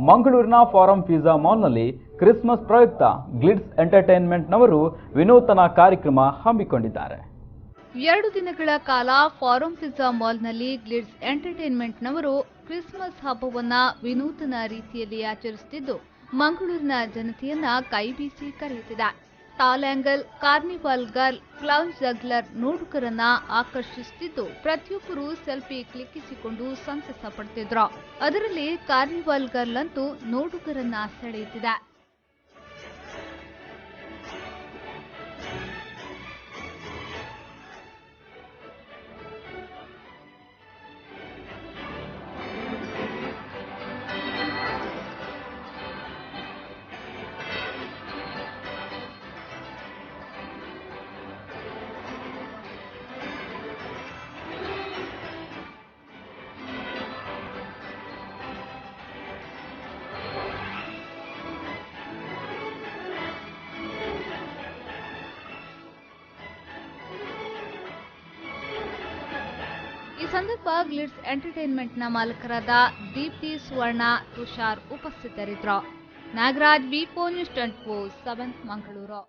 ಮಂಗಳೂರಿನ ಫಾರಂ ಪಿಜ್ಜಾ ಮಾಲ್ನಲ್ಲಿ ಕ್ರಿಸ್ಮಸ್ ಪ್ರಯುಕ್ತ ಗ್ಲಿಟ್ಸ್ ಎಂಟರ್ಟೈನ್ಮೆಂಟ್ನವರು ವಿನೂತನ ಕಾರ್ಯಕ್ರಮ ಹಮ್ಮಿಕೊಂಡಿದ್ದಾರೆ. 2 ದಿನಗಳ ಕಾಲ ಫಾರಂ ಪಿಜ್ಜಾ ಮಾಲ್ನಲ್ಲಿ ಗ್ಲಿಟ್ಸ್ ಎಂಟರ್ಟೈನ್ಮೆಂಟ್ನವರು ಕ್ರಿಸ್ಮಸ್ ಹಬ್ಬವನ್ನ ವಿನೂತನ ರೀತಿಯಲ್ಲಿ ಆಚರಿಸುತ್ತಿದ್ದು ಮಂಗಳೂರಿನ ಜನತೆಯನ್ನ ಕೈಬೀಸಿ ಕರೆಯುತ್ತಿದೆ. Tall angel, carnival girl, clown juggler ನೋಡುಗರನ್ನ ಆಕರ್ಷಿಸುತ್ತಿದ್ದು ಪ್ರತಿಯೊಬ್ಬರು ಸೆಲ್ಫಿ ಕ್ಲಿಕ್ಕಿಸಿಕೊಂಡು ಸಂತಸ ಪಡುತ್ತಿದ್ರು. ಅದರಲ್ಲಿ ಕಾರ್ನಿವಾಲ್ ಗರ್ಲ್ ಅಂತೂ ನೋಡುಗರನ್ನ ಸೆಳೆಯುತ್ತಿದೆ. ಈ ಸಂದರ್ಭ ಗ್ಲಿಟ್ಸ್ ಎಂಟರ್ಟೈನ್ಮೆಂಟ್ನ ಮಾಲಕರಾದ ದೀಪ್ತಿ, ಸುವರ್ಣ, ತುಷಾರ್ ಉಪಸ್ಥಿತರಿದ್ದರು. ನಾಗರಾಜ್, ವಿ4 ನ್ಯೂಸ್ 24/7 ಮಂಗಳೂರು.